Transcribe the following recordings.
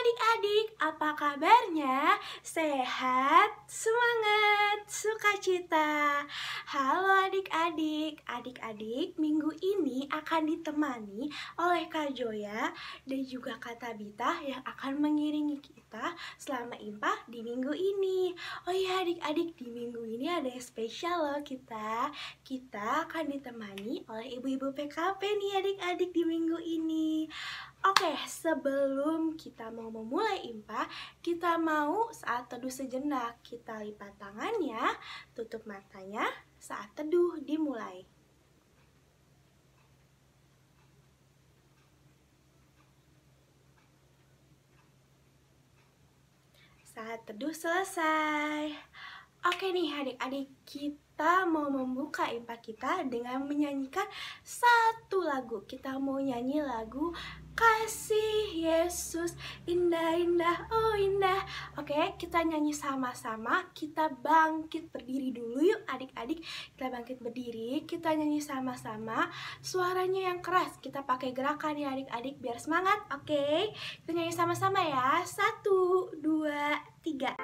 adik-adik, apa kabarnya? Sehat, semangat, sukacita. Halo adik-adik, minggu ini akan ditemani oleh Kak Joya dan juga Kak Tabita yang akan mengiringi kita selama IMPA di minggu ini. Oh iya adik-adik, di minggu ini ada yang spesial loh kita. Kita akan ditemani oleh ibu-ibu PKP nih adik-adik di minggu ini. Oke, sebelum kita mau memulai IMPA, kita mau saat teduh sejenak. Kita lipat tangannya, tutup matanya, saat teduh dimulai. Saat teduh selesai. Oke nih adik-adik, kita mau membuka IMPA kita dengan menyanyikan satu lagu. Kita mau nyanyi lagu Kasih Yesus indah indah oh indah. Oke, kita nyanyi sama-sama. Kita bangkit berdiri dulu yuk adik-adik. Kita bangkit berdiri, kita nyanyi sama-sama. Suaranya yang keras, kita pakai gerakan ya adik-adik biar semangat. Oke, kita nyanyi sama-sama ya. 1, 2, 3.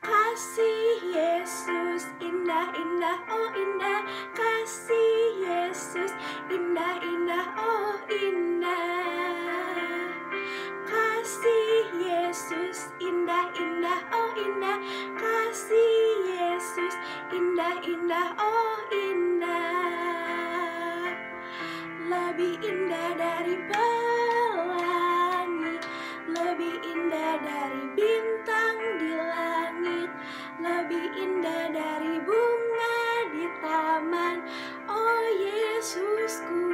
Kasih Yesus indah indah oh indah. Kasih Yesus indah indah oh indah. Kasih Yesus indah indah oh indah. Kasih Yesus indah indah oh indah. Lebih indah dari pelangi, lebih indah dari bintang di langit, lebih indah dari bunga di taman, oh Yesusku.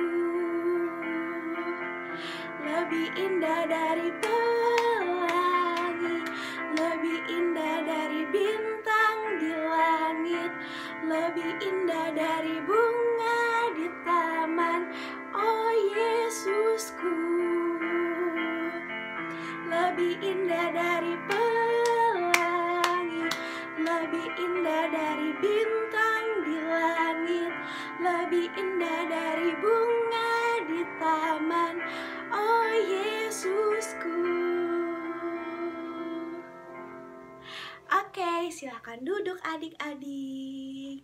Lebih indah dari pelangi, lebih indah dari bintang di langit, lebih indah dari bunga di taman, oh Yesusku. Lebih indah dari pelangi, lebih indah dari bintang di langit, lebih indah dari bunga di taman, oh Yesusku. Oke, silakan duduk adik-adik.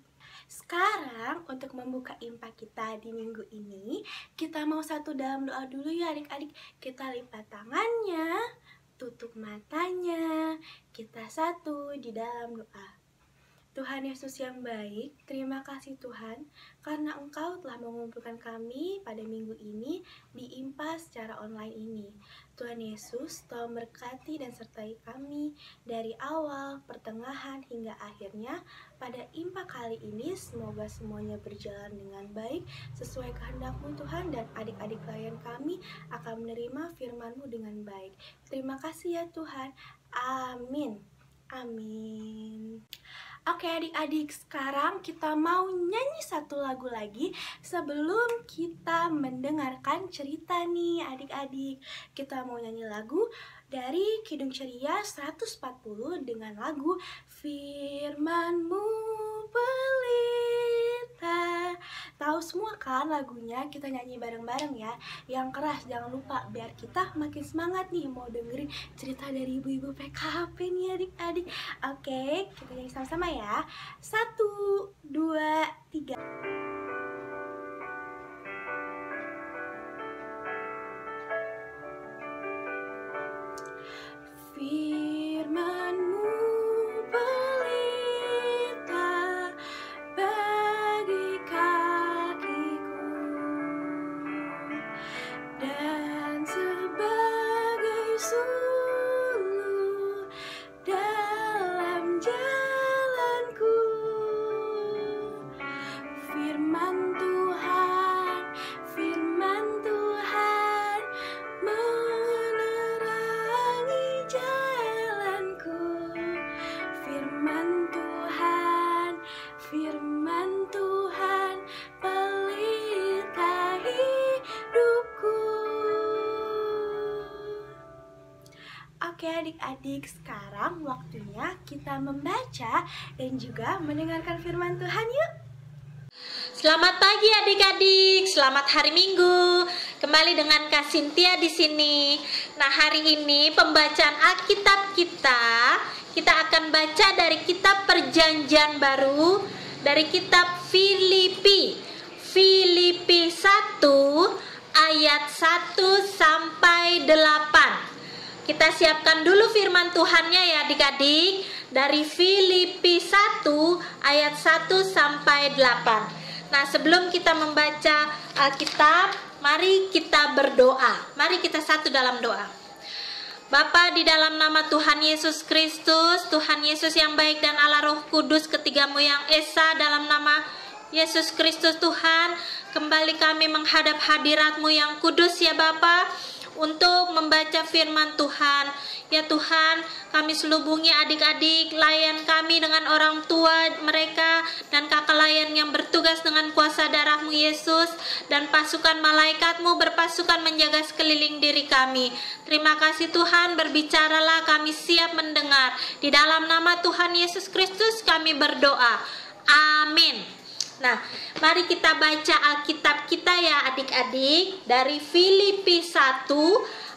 Sekarang untuk membuka IMPA kita di minggu ini, kita mau satu dalam doa dulu ya adik-adik. Kita lipat tangannya, tutup matanya, kita satu di dalam doa. Tuhan Yesus yang baik, terima kasih Tuhan karena Engkau telah mengumpulkan kami pada minggu ini di IMPA secara online ini. Tuhan Yesus tolong berkati dan sertai kami dari awal, pertengahan hingga akhirnya pada IMPA kali ini. Semoga semuanya berjalan dengan baik sesuai kehendak-Mu Tuhan, dan adik-adik klien kami akan menerima firman-Mu dengan baik. Terima kasih ya Tuhan. Amin. Amin. Oke adik-adik, sekarang kita mau nyanyi satu lagu lagi sebelum kita mendengarkan cerita nih adik-adik. Kita mau nyanyi lagu dari Kidung Ceria 140 dengan lagu Firman-Mu Pelita. Tahu semua kan lagunya? Kita nyanyi bareng-bareng ya. Yang keras jangan lupa biar kita makin semangat nih mau dengerin cerita dari ibu-ibu PKP nih adik-adik. Oke, kita nyanyi sama-sama ya. 1, 2, 3. Firman-Mu pelita bagi kakiku dan sebagai suluh dalam jalanku. Firman Tuhan, firman Tuhan menerangi jalanku. Firman Tuhan, firman Tuhan pelita hidupku. Oke adik-adik, sekarang sekarang waktunya kita membaca dan juga mendengarkan firman Tuhan yuk. Selamat pagi adik-adik, selamat hari Minggu. Kembali dengan Kak Cynthia di sini. Nah, hari ini pembacaan Alkitab kita akan baca dari kitab Perjanjian Baru, dari kitab Filipi 1 ayat 1 sampai 8. Kita siapkan dulu firman Tuhannya ya adik-adik, dari Filipi 1 ayat 1 sampai 8. Nah, sebelum kita membaca Alkitab, mari kita berdoa. Mari kita satu dalam doa. Bapa, di dalam nama Tuhan Yesus Kristus, Tuhan Yesus yang baik dan Allah Roh Kudus, ketigamu yang esa, dalam nama Yesus Kristus Tuhan, kembali kami menghadap hadirat-Mu yang kudus ya Bapa, untuk membaca firman Tuhan. Ya Tuhan, kami selubungi adik-adik layan kami dengan orang tua mereka dan kakak layan yang bertugas dengan kuasa darah-Mu Yesus, dan pasukan malaikat-Mu berpasukan menjaga sekeliling diri kami. Terima kasih Tuhan, berbicaralah, kami siap mendengar. Di dalam nama Tuhan Yesus Kristus kami berdoa. Amin. Nah, mari kita baca Alkitab kita ya adik-adik, dari Filipi 1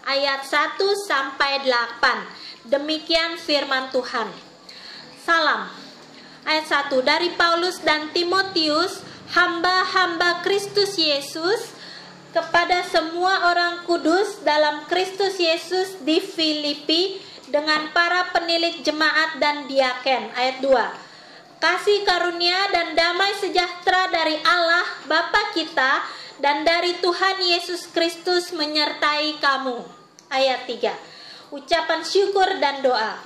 ayat 1 sampai 8. Demikian firman Tuhan. Salam. Ayat 1, dari Paulus dan Timotius, hamba-hamba Kristus Yesus, kepada semua orang kudus dalam Kristus Yesus di Filipi, dengan para penilik jemaat dan diaken. Ayat 2. Kasih karunia dan damai sejahtera dari Allah Bapa kita dan dari Tuhan Yesus Kristus menyertai kamu. Ayat 3. Ucapan syukur dan doa.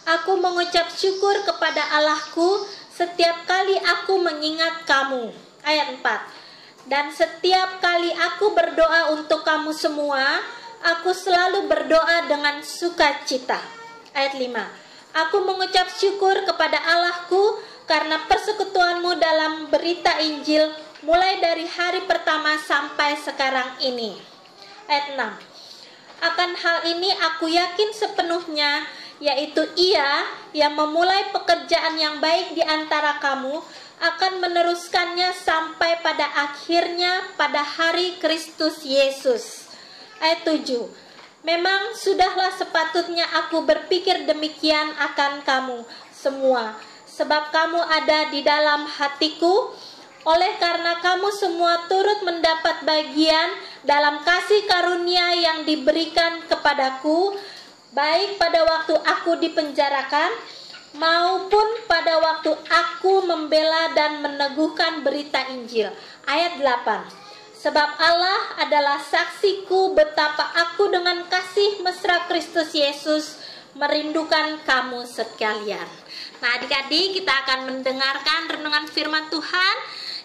Aku mengucap syukur kepada Allahku setiap kali aku mengingat kamu. Ayat 4. Dan setiap kali aku berdoa untuk kamu semua, aku selalu berdoa dengan sukacita. Ayat 5. Aku mengucap syukur kepada Allahku karena persekutuanmu dalam berita Injil mulai dari hari pertama sampai sekarang ini. Ayat 6. Akan hal ini aku yakin sepenuhnya, yaitu Ia yang memulai pekerjaan yang baik di antara kamu akan meneruskannya sampai pada akhirnya pada hari Kristus Yesus. Ayat 7. Memang sudahlah sepatutnya aku berpikir demikian akan kamu semua, sebab kamu ada di dalam hatiku, oleh karena kamu semua turut mendapat bagian dalam kasih karunia yang diberikan kepadaku, baik pada waktu aku dipenjarakan, maupun pada waktu aku membela dan meneguhkan berita Injil. Ayat 8. Sebab Allah adalah saksiku betapa aku dengan kasih mesra Kristus Yesus merindukan kamu sekalian. Nah adik-adik, kita akan mendengarkan renungan firman Tuhan.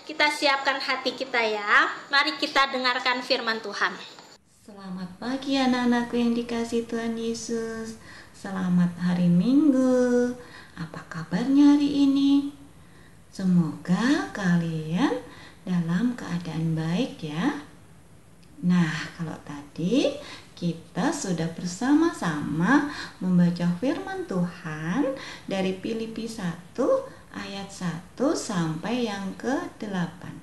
Kita siapkan hati kita ya. Mari kita dengarkan firman Tuhan. Selamat pagi anak-anakku yang dikasihi Tuhan Yesus. Selamat hari Minggu. Apa kabarnya hari ini? Semoga kalian dalam keadaan baik ya. Nah, kalau tadi kita sudah bersama-sama membaca firman Tuhan dari Filipi 1 ayat 1 sampai yang ke-8.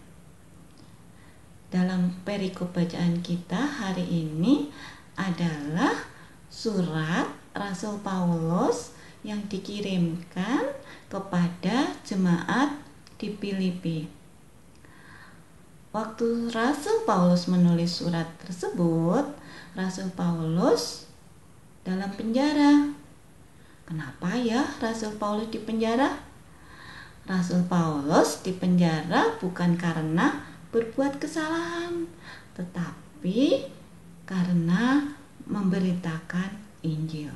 Dalam perikop bacaan kita hari ini adalah surat Rasul Paulus yang dikirimkan kepada jemaat di Filipi. Waktu Rasul Paulus menulis surat tersebut, Rasul Paulus dalam penjara. Kenapa ya Rasul Paulus di penjara? Rasul Paulus dipenjara bukan karena berbuat kesalahan, tetapi karena memberitakan Injil.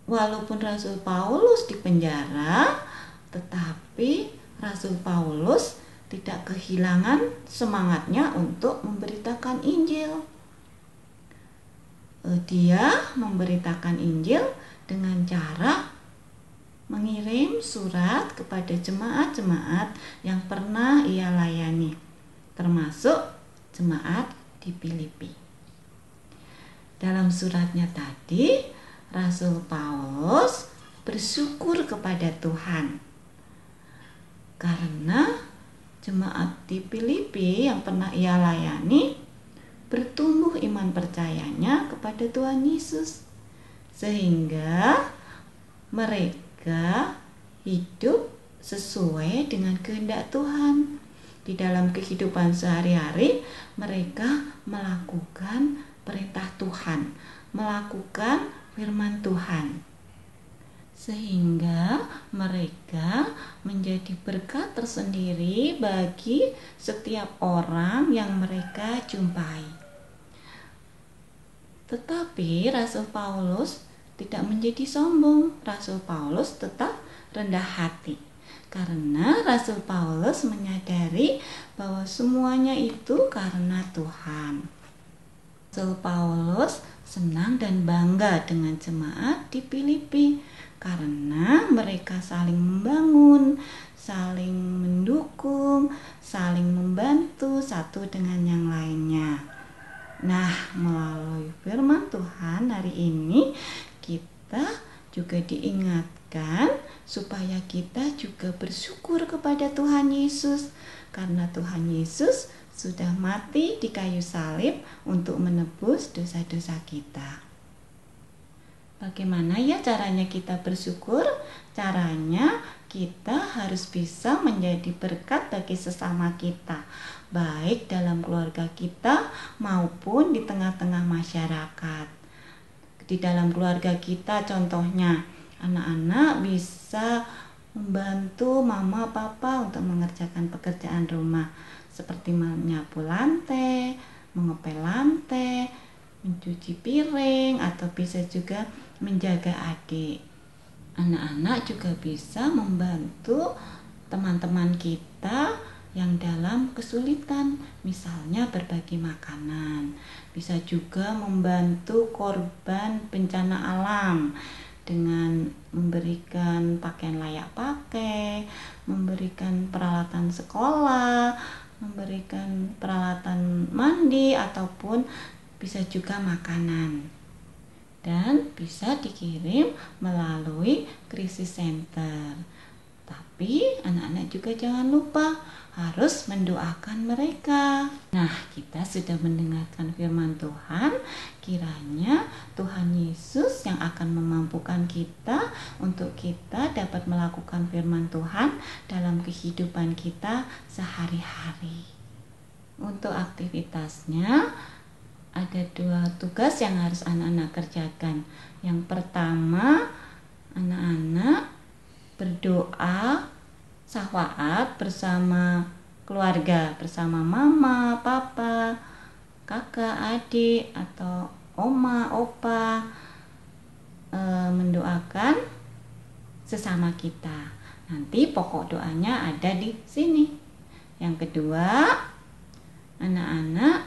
Walaupun Rasul Paulus dipenjara, tetapi Rasul Paulus tidak kehilangan semangatnya untuk memberitakan Injil. Dia memberitakan Injil dengan cara mengirim surat kepada jemaat-jemaat yang pernah ia layani, termasuk jemaat di Filipi. Dalam suratnya tadi, Rasul Paulus bersyukur kepada Tuhan karena jemaat di Filipi yang pernah ia layani bertumbuh iman percayanya kepada Tuhan Yesus, sehingga mereka hidup sesuai dengan kehendak Tuhan. Di dalam kehidupan sehari-hari mereka melakukan perintah Tuhan, melakukan firman Tuhan, sehingga mereka menjadi berkat tersendiri bagi setiap orang yang mereka jumpai. Tetapi Rasul Paulus tidak menjadi sombong. Rasul Paulus tetap rendah hati, karena Rasul Paulus menyadari bahwa semuanya itu karena Tuhan. Rasul Paulus senang dan bangga dengan jemaat di Filipi karena mereka saling membangun, saling mendukung, saling membantu satu dengan yang lainnya. Nah, melalui firman Tuhan hari ini kita juga diingatkan supaya kita juga bersyukur kepada Tuhan Yesus, karena Tuhan Yesus sudah mati di kayu salib untuk menebus dosa-dosa kita. Bagaimana ya caranya kita bersyukur? Caranya kita harus bisa menjadi berkat bagi sesama kita, baik dalam keluarga kita maupun di tengah-tengah masyarakat. Di dalam keluarga kita contohnya, anak-anak bisa membantu mama papa untuk mengerjakan pekerjaan rumah seperti menyapu lantai, mengepel lantai, mencuci piring, atau bisa juga menjaga adik. Anak-anak juga bisa membantu teman-teman kita yang dalam kesulitan, misalnya berbagi makanan. Bisa juga membantu korban bencana alam dengan memberikan pakaian layak pakai, memberikan peralatan sekolah, memberikan peralatan mandi, ataupun bisa juga makanan. Dan bisa dikirim melalui krisis center. Tapi anak-anak juga jangan lupa harus mendoakan mereka. Nah, kita sudah mendengarkan firman Tuhan. Kiranya Tuhan Yesus yang akan memampukan kita untuk kita dapat melakukan firman Tuhan dalam kehidupan kita sehari-hari. Untuk aktivitasnya ada 2 tugas yang harus anak-anak kerjakan. Yang pertama, anak-anak berdoa syafaat bersama keluarga, bersama mama, papa, kakak, adik, atau oma, opa, mendoakan sesama kita. Nanti pokok doanya ada di sini. Yang kedua, anak-anak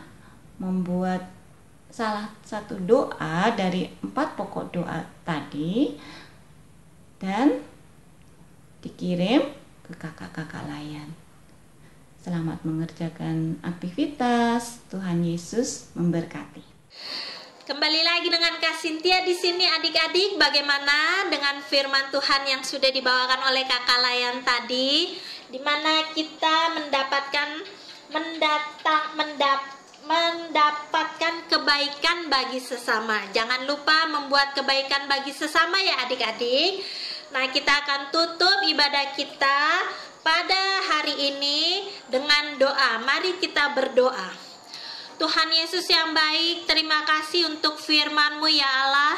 membuat salah satu doa dari 4 pokok doa tadi dan dikirim ke kakak-kakak layan. Selamat mengerjakan aktivitas. Tuhan Yesus memberkati. Kembali lagi dengan Kak Cynthia di sini adik-adik. Bagaimana dengan firman Tuhan yang sudah dibawakan oleh kakak layan tadi, di mana kita mendapatkan kebaikan bagi sesama. Jangan lupa membuat kebaikan bagi sesama ya adik-adik. Nah, kita akan tutup ibadah kita pada hari ini dengan doa. Mari kita berdoa. Tuhan Yesus yang baik, terima kasih untuk firman-Mu ya Allah.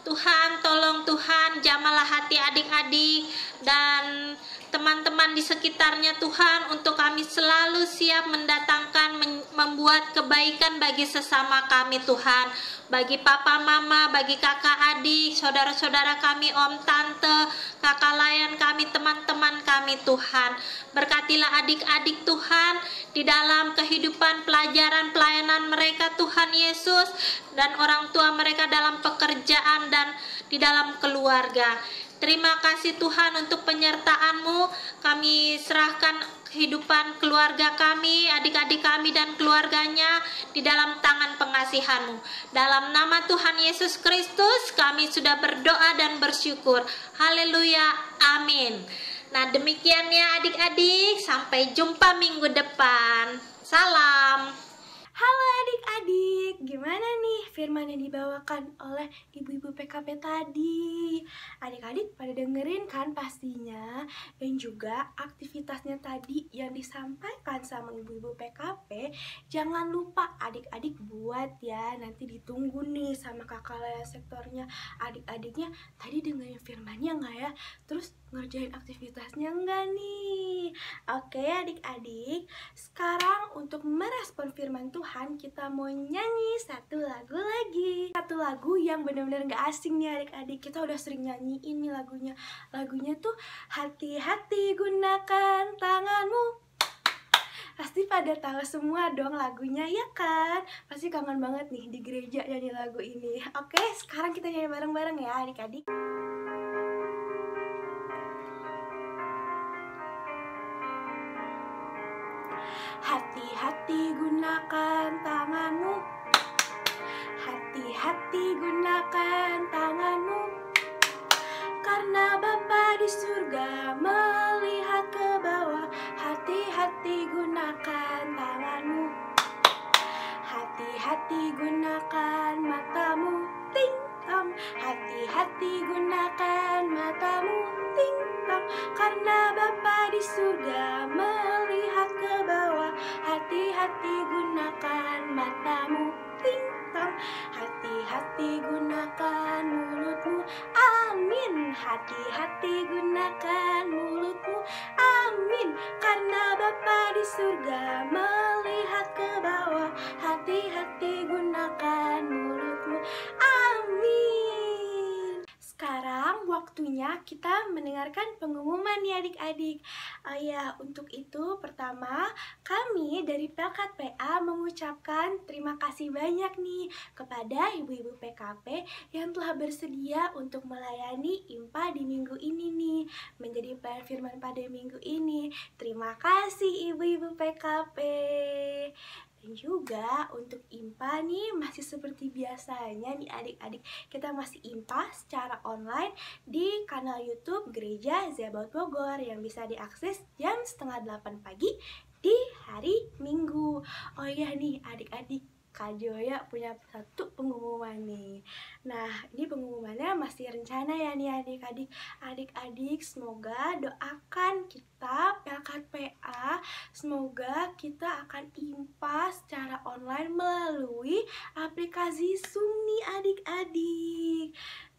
Tuhan, tolong Tuhan, jamalah hati adik-adik dan teman-teman di sekitarnya Tuhan, untuk kami selalu siap mendatangkan, membuat kebaikan bagi sesama kami Tuhan, bagi papa mama, bagi kakak adik, saudara-saudara kami, om tante, kakak layan kami, teman-teman kami Tuhan. Berkatilah adik-adik Tuhan di dalam kehidupan pelajaran pelayanan mereka Tuhan Yesus, dan orang tua mereka dalam pekerjaan dan di dalam keluarga. Terima kasih Tuhan untuk penyertaan-Mu. Kami serahkan kehidupan keluarga kami, adik-adik kami dan keluarganya di dalam tangan pengasihan-Mu. Dalam nama Tuhan Yesus Kristus kami sudah berdoa dan bersyukur. Haleluya, amin. Nah, demikian ya adik-adik, sampai jumpa minggu depan. Salam. Halo adik-adik, gimana nih firman yang dibawakan oleh ibu-ibu PKP tadi? Adik-adik pada dengerin kan pastinya? Dan juga aktivitasnya tadi yang disampaikan sama ibu-ibu PKP, jangan lupa adik-adik buat ya. Nanti ditunggu nih sama kakak layan sektornya. Adik-adiknya tadi dengerin firmannya nggak ya? Terus ngerjain aktivitasnya enggak nih? Oke adik-adik, sekarang untuk merespon firman Tuhan kita mau nyanyi satu lagu lagi. Satu lagu yang benar-benar gak asing nih adik-adik. Kita udah sering nyanyiin nih lagunya. Lagunya tuh hati-hati gunakan tanganmu. Pasti pada tahu semua dong lagunya ya kan? Pasti kangen banget nih di gereja nyanyi lagu ini. Oke, sekarang kita nyanyi bareng-bareng ya adik-adik. Hati-hati gunakan tanganmu. Hati-hati gunakan tanganmu. Karena Bapa di surga melihat ke bawah. Hati-hati gunakan tanganmu. Hati-hati gunakan matamu. Ting tong. Hati-hati gunakan matamu. Ting tong. Karena Bapa di surga melihat ke bawah. Hati-hati gunakan matamu. Ting tong. Hati-hati gunakan mulutmu. Amin. Hati-hati gunakan mulutmu. Amin. Karena Bapa di surga melihat ke bawah. Hati-hati gunakan mulutmu. Amin. Sekarang waktunya kita mendengarkan pengumuman nih adik-adik. Ya, untuk itu pertama kami dari Pelkat PA mengucapkan terima kasih banyak nih kepada ibu-ibu PKP yang telah bersedia untuk melayani IMPA di minggu ini nih, menjadi pelayan firman pada minggu ini. Terima kasih ibu-ibu PKP. Dan juga untuk IMPA nih masih seperti biasanya nih adik-adik, kita masih IMPA secara online di kanal YouTube Gereja Zebaot Bogor yang bisa diakses jam 7:30 pagi di hari Minggu. Oh iya nih adik-adik, Kak Joya punya satu pengumuman nih. Nah, ini pengumumannya masih rencana ya nih adik-adik. Adik-adik semoga doakan kita Pelkat PA, semoga kita akan IMPA secara online melalui aplikasi Zoom nih adik-adik.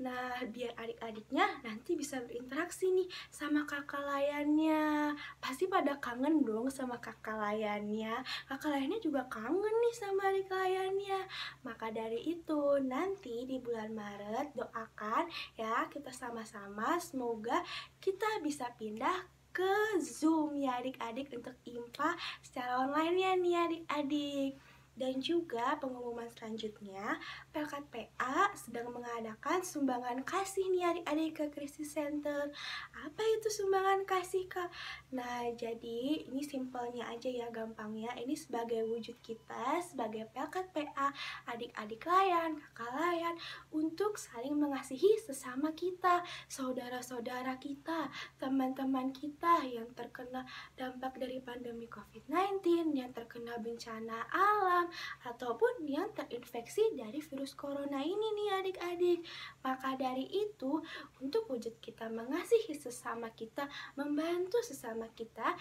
Nah, biar adik-adiknya nanti bisa berinteraksi nih sama kakak layannya. Pasti pada kangen dong sama kakak layannya. Kakak layannya juga kangen nih sama adik layannya. Maka dari itu, nanti di bulan Maret doakan ya kita sama-sama semoga kita bisa pindah ke Zoom ya adik-adik untuk IMPA secara online ya nih adik-adik. Dan juga pengumuman selanjutnya, Pelkat PA sedang mengadakan sumbangan kasih nih adik-adik ke Crisis Center. Apa itu sumbangan kasih Kak? Nah, jadi ini simpelnya aja ya, gampangnya. Ini sebagai wujud kita sebagai Pelkat PA, adik-adik layan, kakak layan, untuk saling mengasihi sesama kita, saudara-saudara kita, teman-teman kita yang terkena dampak dari pandemi COVID-19, yang terkena bencana alam, ataupun yang terinfeksi dari virus corona ini nih adik-adik. Maka dari itu, untuk wujud kita mengasihi sesama kita, membantu sesama kita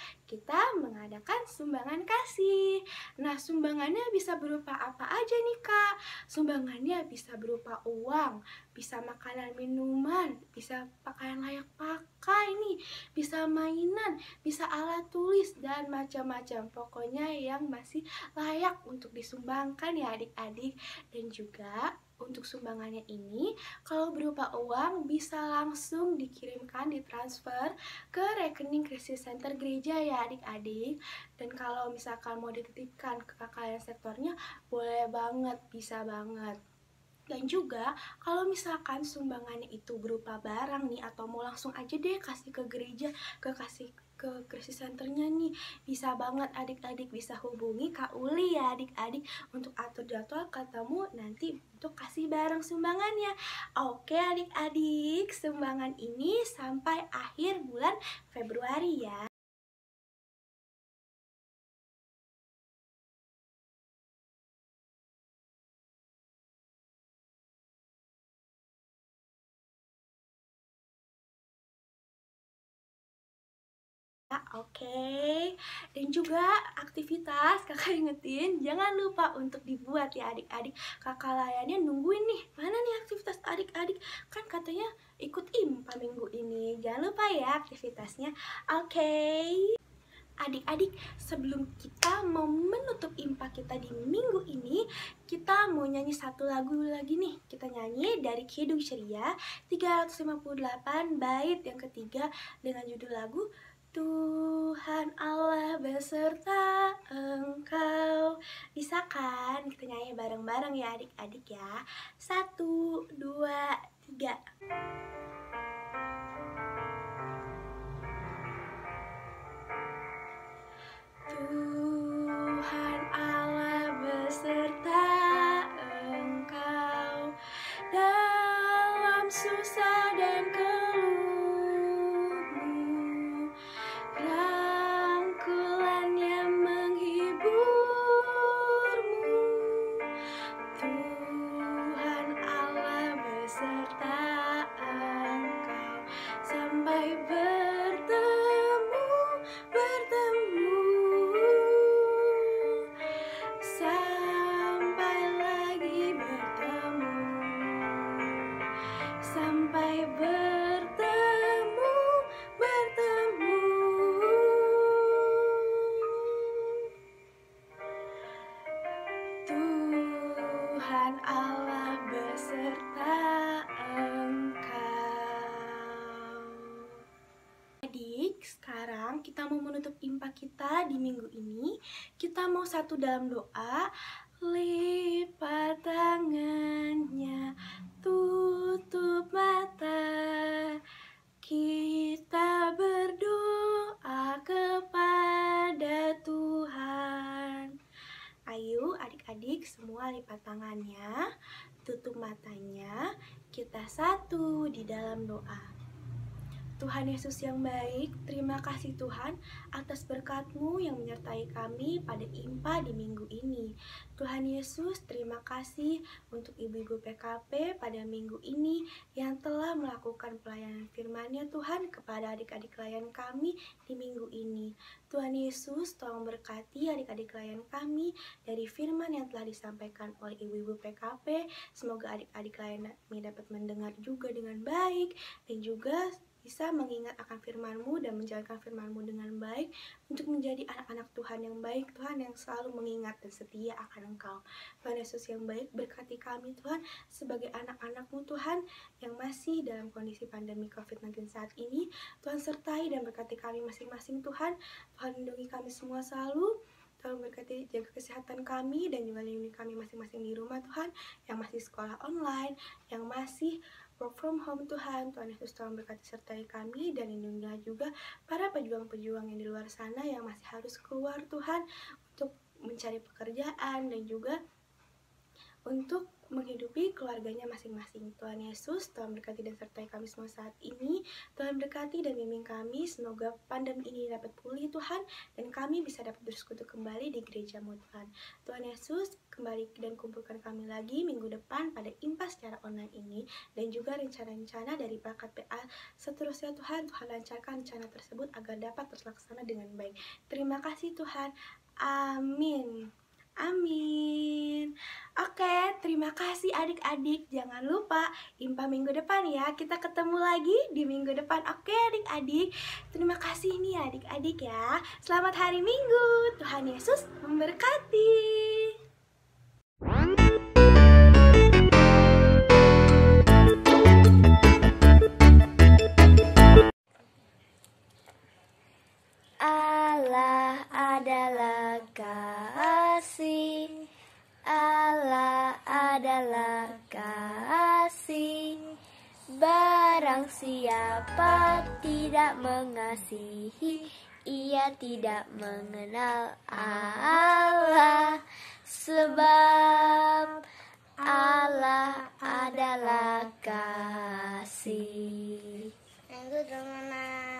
mengadakan sumbangan kasih. Nah, sumbangannya bisa berupa apa aja nih Kak? Sumbangannya bisa berupa uang, bisa makanan minuman, bisa pakaian layak pakai nih, bisa mainan, bisa alat tulis, dan macam-macam. Pokoknya yang masih layak untuk disumbangkan ya adik-adik. Dan juga untuk sumbangannya ini, kalau berupa uang bisa langsung dikirimkan, ditransfer ke rekening Crisis Center gereja ya adik-adik. Dan kalau misalkan mau dititipkan ke kakak layan sektornya, boleh banget, bisa banget. Dan juga kalau misalkan sumbangannya itu berupa barang nih, atau mau langsung aja deh kasih ke gereja, kasih ke krisis centernya nih, bisa banget adik-adik bisa hubungi Kak Uli ya adik-adik untuk atur jadwal ketemu nanti untuk kasih barang sumbangannya. Oke adik-adik, sumbangan ini sampai akhir bulan Februari ya. Oke, dan juga aktivitas kakak ingetin jangan lupa untuk dibuat ya adik-adik. Kakak layannya nungguin nih, mana nih aktivitas adik-adik, kan katanya ikut IMPA minggu ini. Jangan lupa ya aktivitasnya. Oke, adik-adik, sebelum kita mau menutup IMPA kita di minggu ini, kita mau nyanyi satu lagu lagi nih. Kita nyanyi dari Kidung Ceria 358 bait yang ketiga dengan judul lagu Tuhan Allah beserta Engkau. Bisa kan? Kita nyanyi bareng-bareng ya adik-adik ya. 1, 2, 3. Tuhan Allah beserta Engkau dalam susah dan keluhmu, rangkulannya menghiburmu. Tuhan Allah beserta Engkau sampai bertemu, sampai lagi bertemu, sampai bertemu. Tuhan Allah beserta Engkau. Adik, sekarang kita mau menutup IMPA kita di minggu ini. Kita mau satu dalam doa. Lipat tangannya, tutup mata, kita berdoa kepada Tuhan. Ayo adik-adik semua lipat tangannya, tutup matanya, kita satu di dalam doa. Tuhan Yesus yang baik, terima kasih Tuhan atas berkat-Mu yang menyertai kami pada IMPA di minggu ini. Tuhan Yesus, terima kasih untuk ibu-ibu PKP pada minggu ini yang telah melakukan pelayanan firman-Nya Tuhan kepada adik-adik klien kami di minggu ini. Tuhan Yesus, tolong berkati adik-adik klien kami dari firman yang telah disampaikan oleh ibu-ibu PKP. Semoga adik-adik klien kami dapat mendengar juga dengan baik dan juga bisa mengingat akan firman-Mu dan menjalankan firman-Mu dengan baik untuk menjadi anak-anak Tuhan yang baik, Tuhan yang selalu mengingat dan setia akan Engkau. Tuhan Yesus yang baik, berkati kami Tuhan sebagai anak-anak-Mu Tuhan yang masih dalam kondisi pandemi COVID-19 saat ini. Tuhan sertai dan berkati kami masing-masing Tuhan. Tuhan lindungi kami semua selalu. Tolong berkati jaga kesehatan kami dan juga lindungi kami masing-masing di rumah Tuhan, yang masih sekolah online, yang masih work from home Tuhan. Tuhan Yesus tolong berkati sertai kami dan lindungilah juga para pejuang-pejuang yang di luar sana yang masih harus keluar Tuhan untuk mencari pekerjaan dan juga untuk menghidupi keluarganya masing-masing. Tuhan Yesus, Tuhan berkati dan sertai kami semua saat ini. Tuhan berkati dan bimbing kami, semoga pandemi ini dapat pulih Tuhan, dan kami bisa dapat bersekutu kembali di gereja-Mu Tuhan. Tuhan Yesus, kembali dan kumpulkan kami lagi minggu depan pada IMPA secara online ini, dan juga rencana-rencana dari bakat PA seterusnya Tuhan. Tuhan lancarkan rencana tersebut agar dapat terlaksana dengan baik. Terima kasih Tuhan. Amin. Amin. Oke, terima kasih adik-adik. Jangan lupa IMPA minggu depan ya. Kita ketemu lagi di minggu depan. Oke adik-adik. Terima kasih nih adik-adik ya. Selamat hari Minggu. Tuhan Yesus memberkati. Allah adalah kasih, Allah adalah kasih. kasih. Barang siapa tidak mengasihi, ia tidak mengenal Allah. Sebab Allah adalah kasih. Yang kedua,